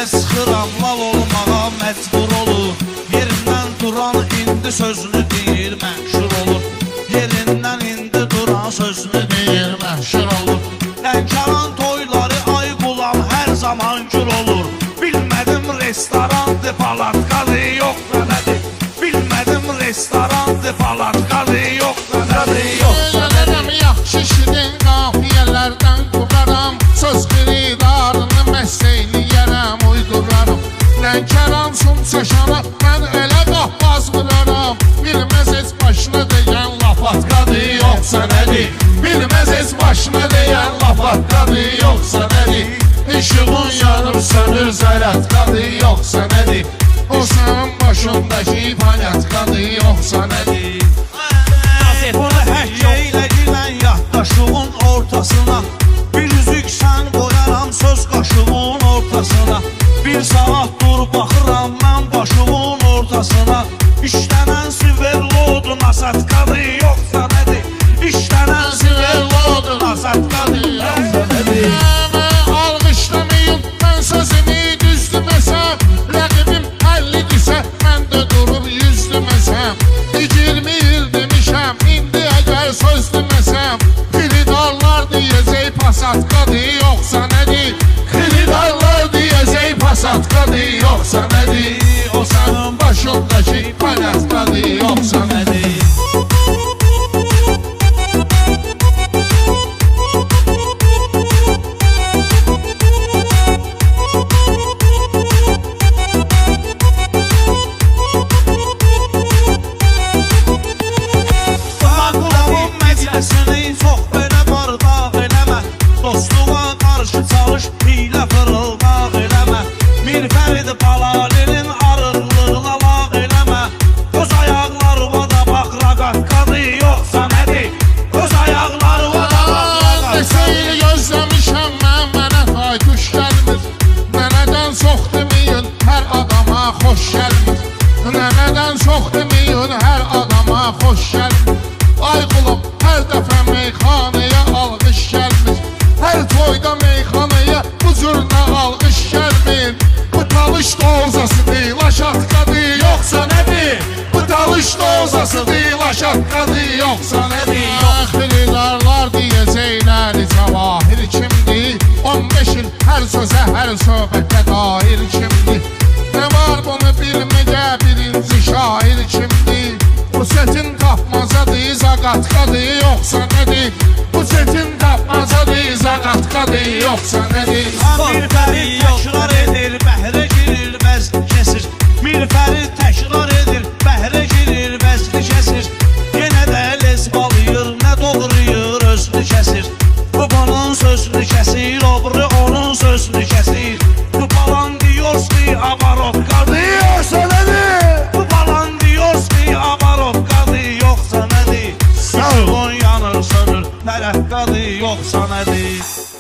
Yerə sıxıram, lal olmağa məcbur olur. Yerindən duran indi sözünü deyir, məşhur olur. Yerindən indi duran sözünü deyir, məşhur olur. Lənkəran toyları ay qulam hər zaman gül olur. Bilmədim restorandı, palatkadı, yox nədir. Bilmədim restorandı, palatkadı, yox nədir, yox nədir. Yaxşı şirin qafiyələrdən quraram, söz qiridarını məseyli yerəm uydurarım. Lənkəran sun çaşana mən elə qahbaz qıraram. Bilməz heç başına deyən lapatkadı, yoxsa nədir. Bilməz heç başına deyən lapatkadı, yoxsa nədir. İşığın yanıb sönür zərətkadı, yoxsa nədir. O sənin başındakı palyatkadı, yoxsa nədir. Bunu həkk eylə girən yaddaşımın ortasına. Bir üzük sən qoyaram söz qaşımın ortasına. Bir saat dur baxıram mən başımın ortasına. İşlənən siverlodun asatkadı, yoxsa nədir. İşlənən siverlodun asatkadı, yoxsa nədir. Alqışlamayın, mən sözümü düzdüməsəm. Rəqibim 50-dirsə, mən də durub 100-düməsəm. 20 il demişəm, indi əgər söz deməsəm. Xiridarlar deyəcək pasatkadı, yoxsa nədir. Xiridarlar deyəcək pasatkadı, yoxsa nədir. O sənin başındakı palyatkadı, yoxsa nədir. Çox belə bardaq eləmə. Dostluğa qarşı çalış, hiylə fırıldaq eləmə. Mirfərid Balalinin arıqlığına lağ eləmə. Öz ayaqlarıma da bax, raqatkadı, yoxsa nədir. Öz ayaqlarıma da bax, raqatkadı. Deseyli gözləmişəm mən, mənə taytuş gəlmir. Nənədən çox deməyin, hər adama xoş gəlmir. Nənədən çox deməyin, hər adama xoş gəlmir. Ay qulum, hər dəfə meyxanaya alqış gəlmir. Hər toyda meyxanaya bu cürlə alqış gəlmir. Bu talış dozası deyil, aşatkadı, yoxsa nədir. Bu talış dozası deyil, aşatkadı, yoxsa nədir. Xiridarlar deyəcəklər, cavahir kimdir. 15 il hər sözə, hər söhbətə dair kimdir. Nə var bunu bilməyə, birinci şair kimdir. Bu çetin tapmacadır, zaqatkadır, yoxsa nədir. Bu çetin tapmacadır, zaqatkadır, yoxsa nədir. Mirfərid təkrar edir, bəhrə girir, vəzni kəsir. Mirfərid təkrar edir, bəhrə girir, vəzni kəsir. Yenə də lezbalayır, nə doğrayır, özünü kəsir. Bu balan sözünü kəsir, obru onun sözünü kəsir. Bu balan diyorski, abarotkadır, yoxsa nədir. Bu balan diyorski, abarotkadır, yoxsa nədir. Sağ ol yanır, sönür, tərəqqadır, yoxsa nədir.